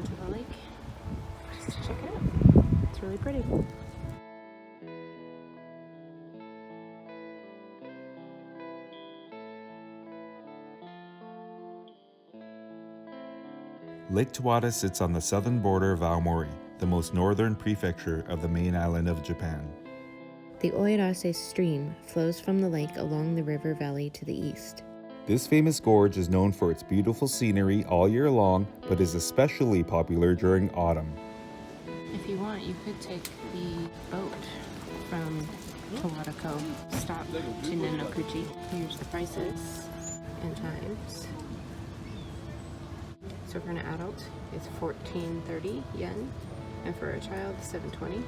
down to the lake just to check it out. It's really pretty. Lake Towada sits on the southern border of Aomori, the most northern prefecture of the main island of Japan. The Oirase stream flows from the lake along the river valley to the east. This famous gorge is known for its beautiful scenery all year long, but is especially popular during autumn. If you want, you could take the boat from Towada Cove, stop to Nennokuchi. Here's the prices and times. So for an adult, it's 1430 yen, and for a child, 720.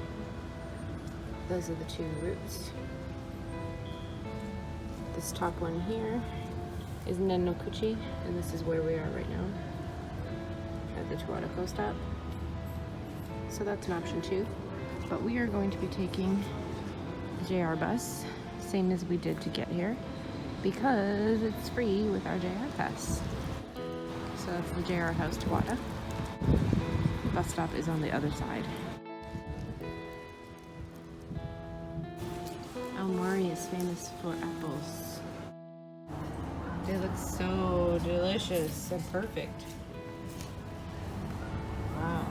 Those are the two routes. This top one here is Nennokuchi, and this is where we are right now, at the Towada Cove stop. So that's an option too. But we are going to be taking the JR bus, same as we did to get here, because it's free with our JR pass. So that's the JR House Towada. The bus stop is on the other side. Aomori is famous for apples. They look so delicious and perfect. Wow.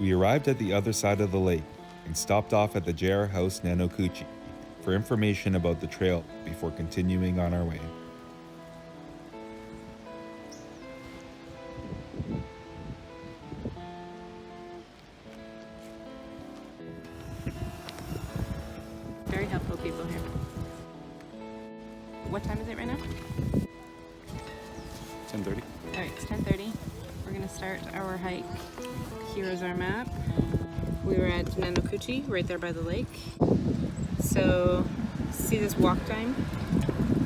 We arrived at the other side of the lake and stopped off at the JR House Nennokuchi for information about the trail before continuing on our way. Very helpful people here. What time is it right now? 10:30. All right, it's 10:30. We're gonna start our hike. Here is our map. We were at Nennokuchi, right there by the lake. So, see this walk time?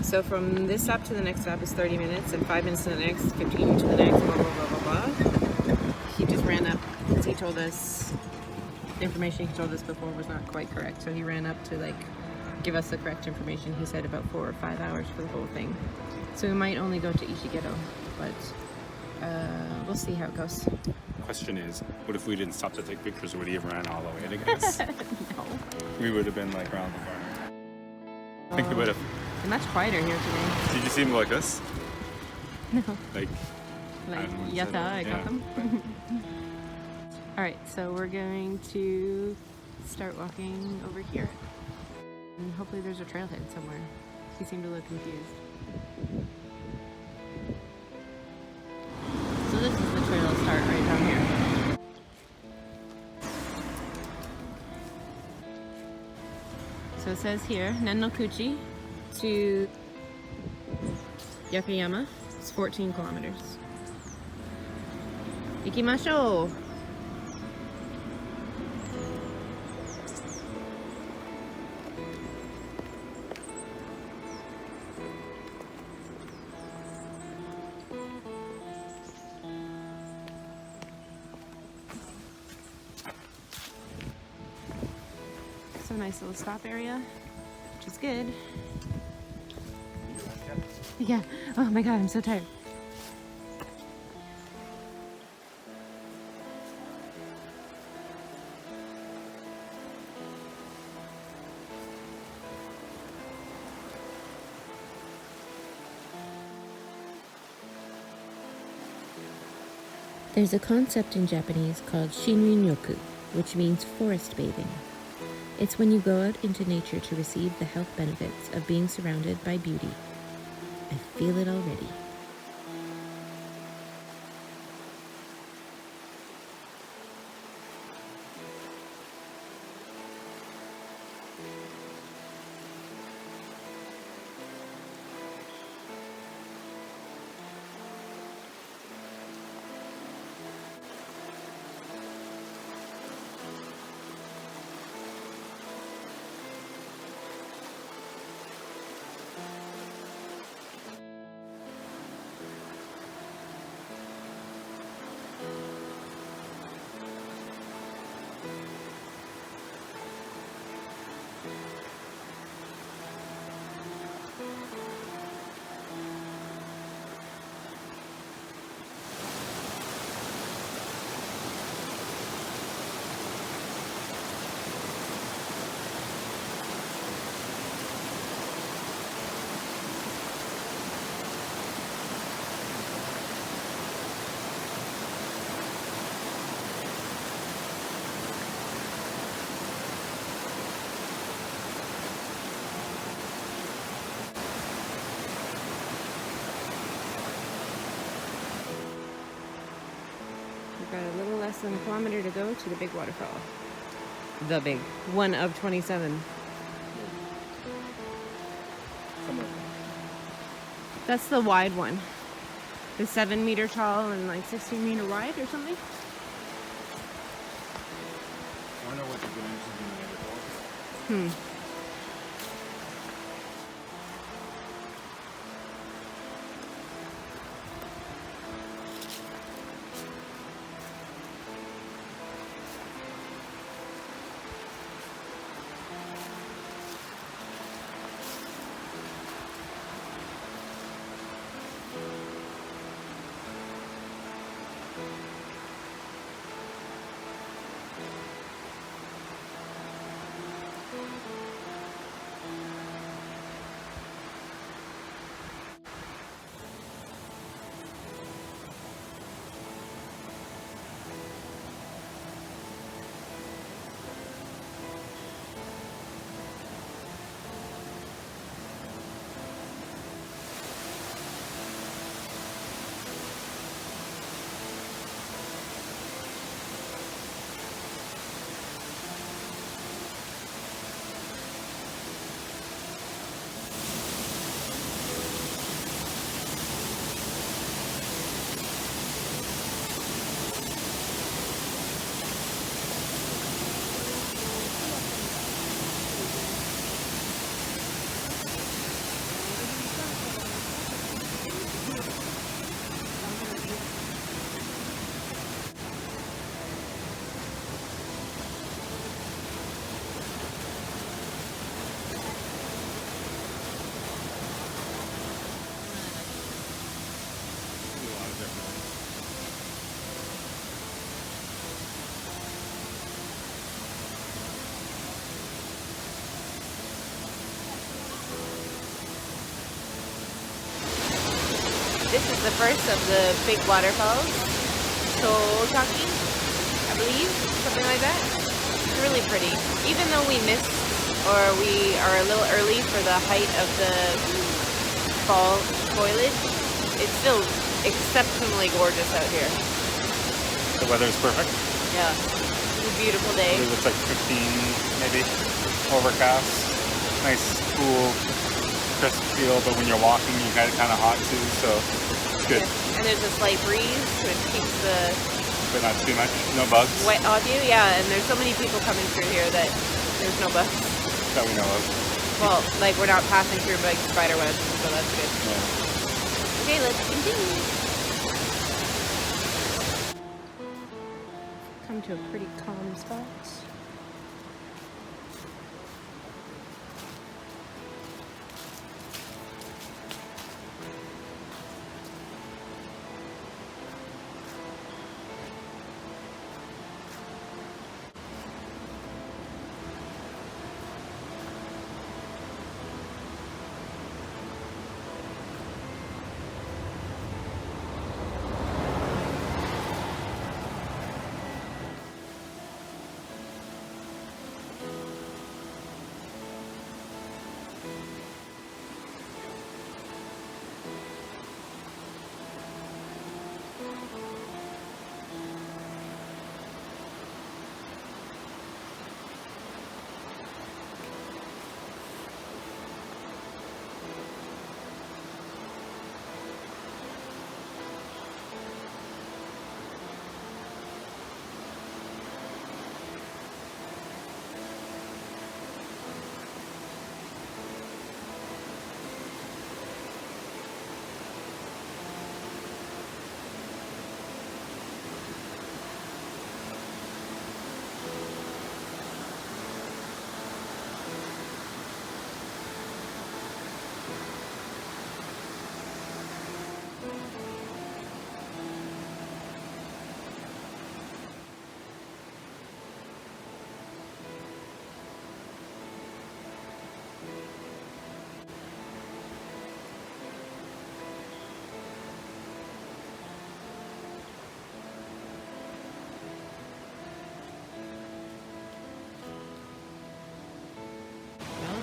So from this stop to the next stop is 30 minutes, and 5 minutes to the next, 15 to the next, blah, blah, blah, blah, blah. He just ran up, because he told us, the information he told us before was not quite correct. So he ran up to like, give us the correct information. He said about 4 or 5 hours for the whole thing. So we might only go to Ishigedo, but we'll see how it goes. Question is, what if we didn't stop to take pictures? Would he have ran all the way to us? No. We would have been like around the corner. Think about it. It's much quieter here today. Did you see him like us? No. Like Yata, I got them. Alright, so we're going to start walking over here. And hopefully there's a trailhead somewhere. He seemed a little confused. So this is the trail start right down here. So it says here, Nennokuchi to Yakayama is 14 kilometers. Ikimashou! So nice little stop area, which is good. Yeah. Oh my god, I'm so tired. There's a concept in Japanese called shinrin-yoku, which means forest bathing. It's when you go out into nature to receive the health benefits of being surrounded by beauty. I feel it already. Got a little less than a kilometer to go to the big waterfall. The big one of 27. That's the wide one. The 7-meter tall and like 16-meter wide or something. I wonder what the dimensions in the waterfall. This is the first of the big waterfalls. Sukiyaki, I believe, something like that. It's really pretty. Even though we missed, or we are a little early for the height of the fall foliage, it's still exceptionally gorgeous out here. The weather's perfect. Yeah, it's a beautiful day. It looks like 15, maybe, overcast. Nice, cool, crisp feel, but when you're walking, you get it kind of hot too, so it's good. Yeah. And there's a slight breeze, which keeps the But not too much, no bugs wet off you. Yeah, and there's so many people coming through here that there's no bugs. that we know of. Well, like we're not passing through like spider webs, so that's good. Yeah. Okay, let's continue. Come to a pretty calm spot.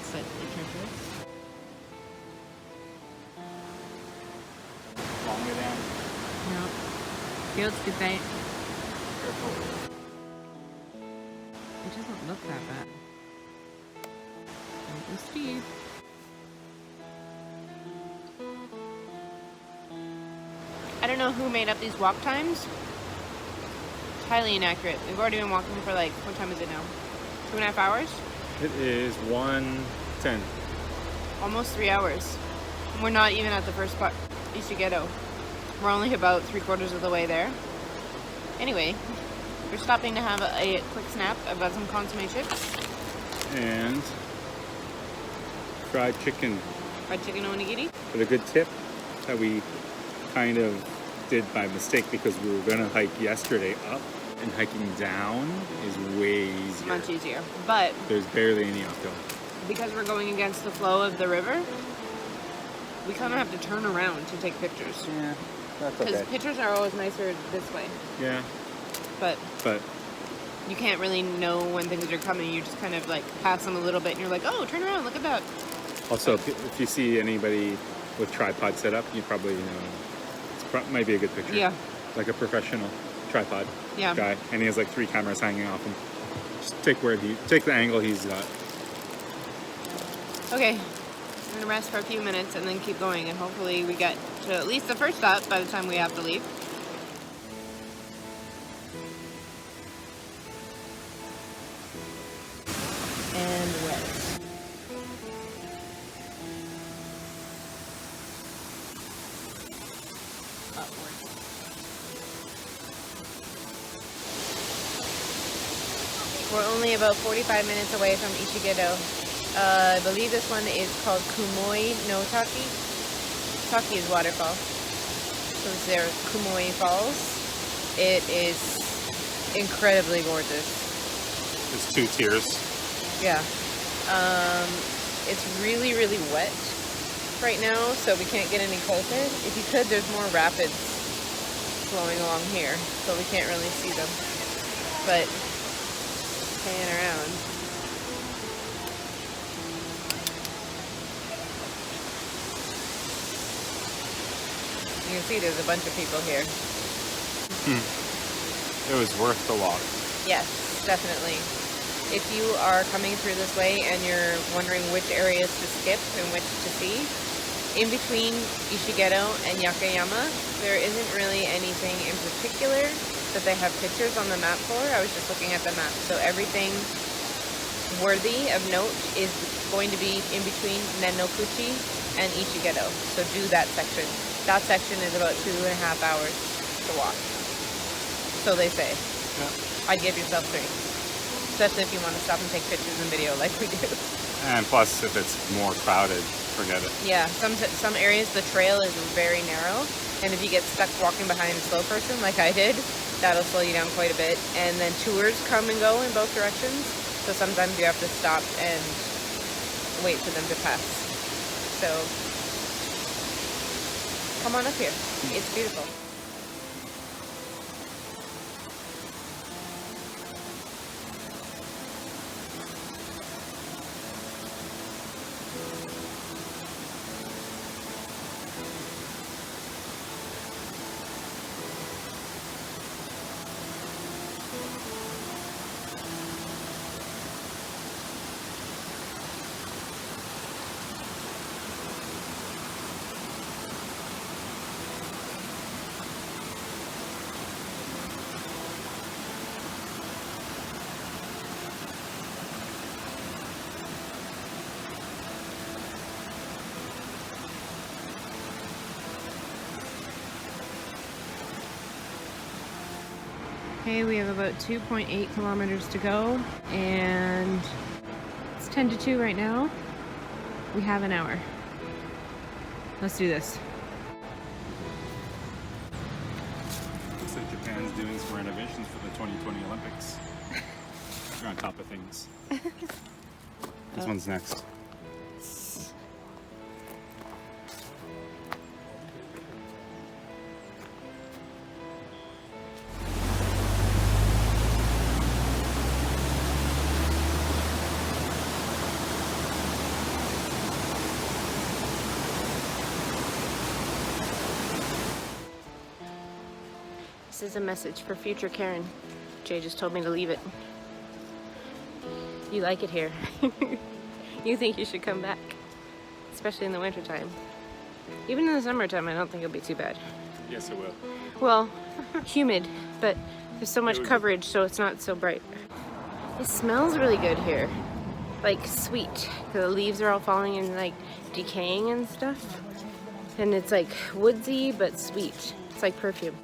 Slightly treacherous. Longer down. No. Feels good, right? It doesn't look that bad. Don't be Steve. I don't know who made up these walk times. It's highly inaccurate. We've already been walking for like, what time is it now? 2.5 hours? It is 1:10. Almost 3 hours. And we're not even at the first spot, Ishigedo. We're only about 3/4 of the way there. Anyway, we're stopping to have a quick snap. I've got some consomme chips. And fried chicken. Fried chicken onigiri. But a good tip that we kind of did by mistake because we were going to hike yesterday up, and hiking down is way easier. Much easier. But There's barely any uphill. because we're going against the flow of the river, we kind of have to turn around to take pictures. Yeah, that's Because okay. pictures are always nicer this way. Yeah, But but you can't really know when things are coming. You just kind of like pass them a little bit and you're like, oh, turn around, look at that. also if you see anybody with tripod set up, you probably might be a good picture. Yeah. Like a professional tripod Yeah. guy, and he has like 3 cameras hanging off him. Just take the angle he's got. Okay. I'm going to rest for a few minutes and then keep going. And hopefully we get to at least the first stop by the time we have to leave. And wet. Upward. We're only about 45 minutes away from Ishigedo. I believe this one is called Kumoi no Taki. Taki is waterfall. So it's their Kumoi Falls. It is incredibly gorgeous. There's 2 tiers. Yeah. It's really, really wet right now, so we can't get any closer. If you could, there's more rapids flowing along here, so we can't really see them. But playing around. You can see there's a bunch of people here. It was worth the walk. Yes, definitely. If you are coming through this way and you're wondering which areas to skip and which to see, in between Ishigedo and Yakayama, there isn't really anything in particular that they have pictures on the map for. I was just looking at the map. So everything worthy of note is going to be in between Nennokuchi and Ishigedo. So do that section. That section is about 2.5 hours to walk. So they say. Yeah. I'd give yourself 3. Especially if you want to stop and take pictures and video like we do. And plus, if it's more crowded, forget it. Yeah, some areas the trail is very narrow, and if you get stuck walking behind a slow person like I did, that'll slow you down quite a bit. And then tours come and go in both directions, so sometimes you have to stop and wait for them to pass. So come on up here. It's beautiful. Okay, we have about 2.8 kilometers to go, and it's 10 to 2 right now. We have an hour. Let's do this. Looks like Japan's doing some renovations for the 2020 Olympics. They're on top of things. This one's next. This is a message for future Karen. Jay just told me to leave it. You like it here. You think you should come back, especially in the wintertime. Even in the summertime, I don't think it'll be too bad. Yes, it will. Well, humid, but there's so much coverage, so it's not so bright. It smells really good here, like sweet. The leaves are all falling and like decaying and stuff. And it's like woodsy, but sweet. It's like perfume.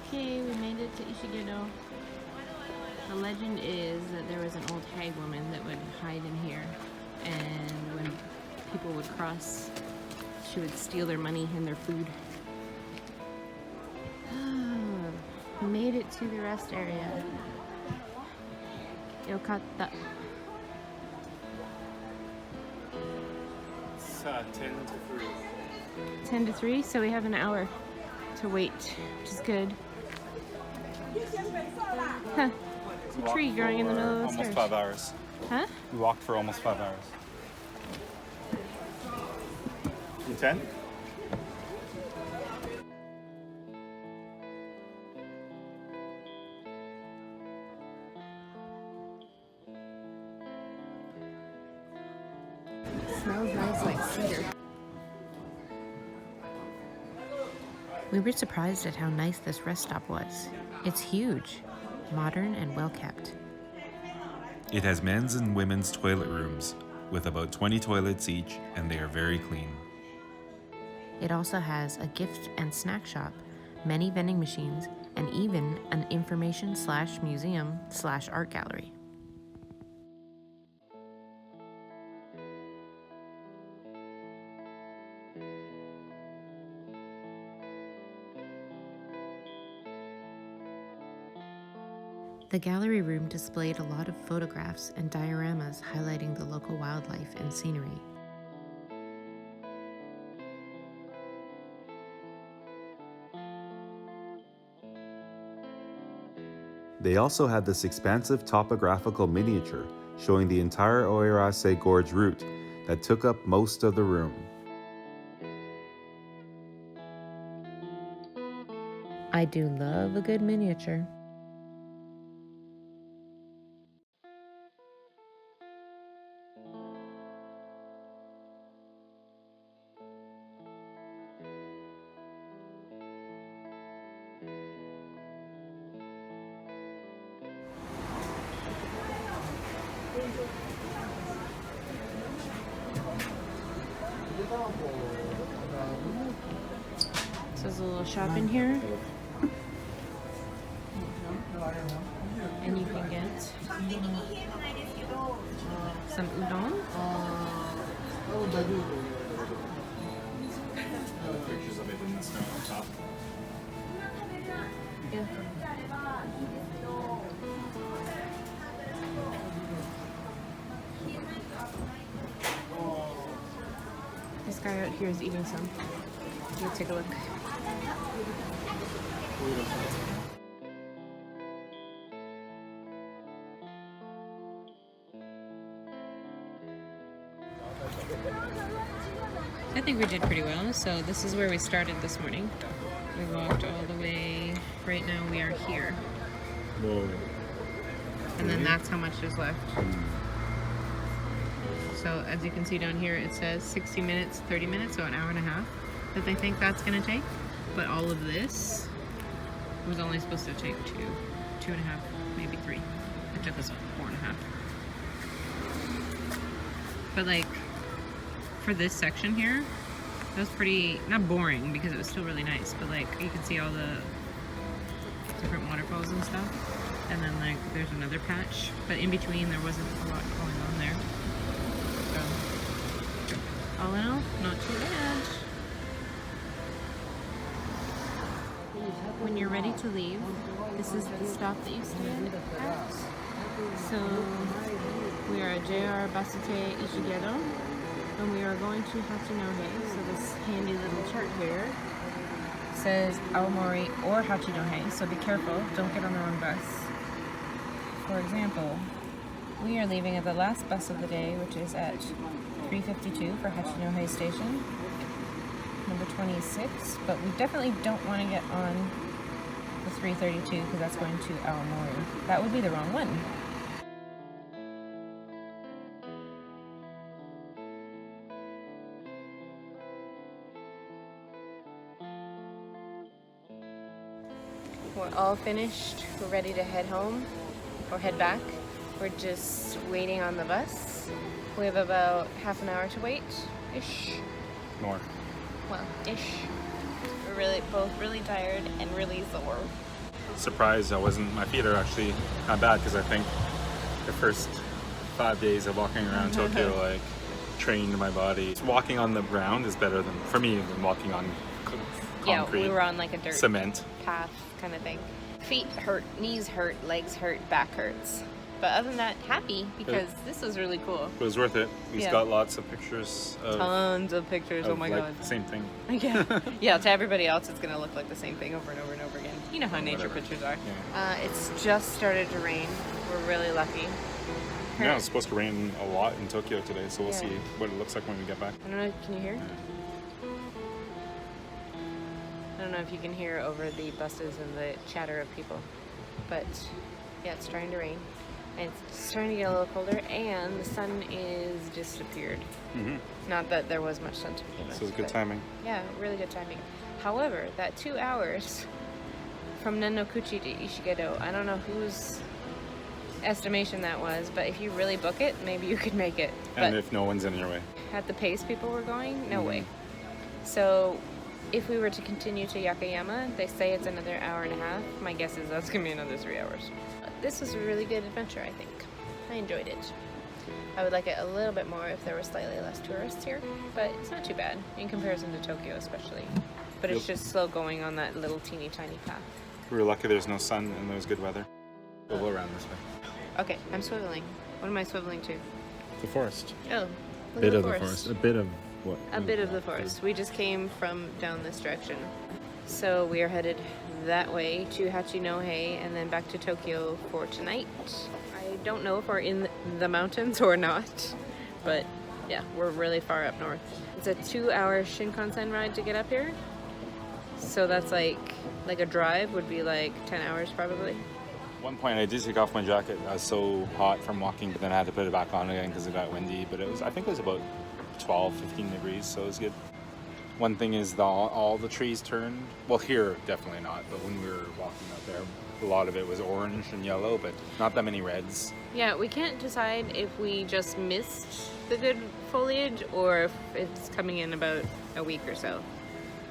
Okay, we made it to Ishigedo. The legend is that there was an old hag woman that would hide in here, and when people would cross, she would steal their money and their food. We made it to the rest area. Yokatta. It's 10 to 3. 10 to 3, so we have an hour to wait, which is good. Huh. It's a tree growing in the middle of the almost stairs. 5 hours. Huh? We walked for almost 5 hours. You 10? Smells nice like cedar. We were surprised at how nice this rest stop was. It's huge, modern and well kept. It has men's and women's toilet rooms, with about 20 toilets each, and they are very clean. It also has a gift and snack shop, many vending machines, and even an information/museum/art gallery. The gallery room displayed a lot of photographs and dioramas highlighting the local wildlife and scenery. They also had this expansive topographical miniature showing the entire Oirase Gorge route that took up most of the room. I do love a good miniature. So there's a little shop in here. And you can get some udon. Pictures of it in the snow on top. Yeah. This guy out here is eating some. Let's take a look. I think we did pretty well. So this is where we started this morning. We walked all the way, right now we are here. Whoa. And then that's how much is left. So as you can see down here, it says 60 minutes, 30 minutes, so an hour and a half that they think that's gonna take. But all of this was only supposed to take two and a half, maybe 3. It took us 4.5. But like, for this section here, that was pretty, not boring because it was still really nice, but like you can see all the different waterfalls and stuff. And then like there's another patch, but in between there wasn't a lot going on there. So all in all, not too bad. When you're ready to leave, this is the stop that you stand at. So we are at JR Basute Ishigedo, and we are going to Hachinohe. So this handy little chart here says Aomori or Hachinohe, so be careful, don't get on the wrong bus. For example, we are leaving at the last bus of the day, which is at 3:52 for Hachinohe Station, number 26, but we definitely don't want to get on the 3:32 because that's going to Aomori. That would be the wrong one. We're all finished. We're ready to head home or head back. We're just waiting on the bus. We have about half an hour to wait-ish. More. Well, ish. We're both really tired and really sore. Surprised my feet are actually not bad because I think the first 5 days of walking around Tokyo like trained my body. Walking on the ground is better for me than walking on concrete. Yeah, we were on like a dirt cement path kind of thing. Feet hurt, knees hurt, legs hurt, back hurts. But other than that, happy because this was really cool. It was worth it. We got lots of pictures. Tons of pictures. Oh my god. The same thing. Yeah. Yeah. To everybody else, it's gonna look like the same thing over and over and over again. You know how nature pictures are. Yeah. It's just started to rain. We're really lucky. Yeah, it's supposed to rain a lot in Tokyo today, so we'll see what it looks like when we get back. I don't know. Can you hear? I don't know if you can hear over the buses and the chatter of people, but yeah, it's starting to rain. And it's starting to get a little colder, and the sun is disappeared. Not that there was much sun to begin with. So it's good timing. Yeah, really good timing. However, that 2 hours from Nennokuchi to Ishigedo, I don't know whose estimation that was, but if you really book it, maybe you could make it. And but if no one's in your way. at the pace people were going, no way. So if we were to continue to Yakayama, they say it's another hour and a half. My guess is that's gonna be another 3 hours. This was a really good adventure, I think. I enjoyed it. I would like it a little bit more if there were slightly less tourists here, but it's not too bad in comparison to Tokyo especially. But it's just slow going on that little teeny tiny path. We were lucky there's no sun and there's good weather. We'll go around this way. Okay, I'm swiveling. What am I swiveling to? The forest. Oh, look Bit at of the the forest. forest. A bit of what? A bit of the forest. We just came from down this direction. So we are headed that way to Hachinohe and then back to Tokyo for tonight. I don't know if we're in the mountains or not, but yeah, we're really far up north. It's a 2-hour Shinkansen ride to get up here. So that's like a drive would be like 10 hours probably. At one point I did take off my jacket. I was so hot from walking, but then I had to put it back on again because it got windy. But I think it was about 12, 15 degrees, so it was good. One thing is all the trees turned. Well, here definitely not, but when we were walking out there, a lot of it was orange and yellow, but not that many reds. Yeah, we can't decide if we just missed the good foliage or if it's coming in about a week or so.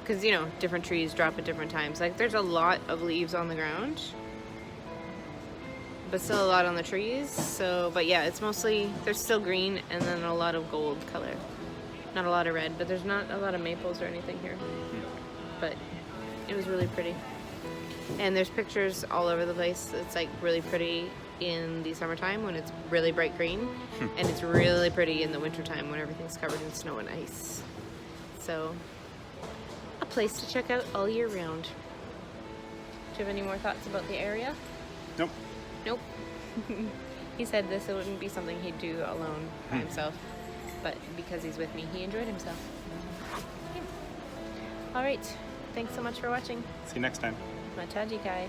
Because, you know, different trees drop at different times. Like, there's a lot of leaves on the ground, but still a lot on the trees. So, but yeah, it's mostly, there's still green and then a lot of gold color. Not a lot of red, but there's not a lot of maples or anything here. But it was really pretty. And there's pictures all over the place. It's like really pretty in the summertime when it's really bright green. And it's really pretty in the wintertime when everything's covered in snow and ice. So, a place to check out all year round. Do you have any more thoughts about the area? Nope. Nope. He said this wouldn't be something he'd do alone by himself. But because he's with me, he enjoyed himself. All right, thanks so much for watching. See you next time. Mataji kai.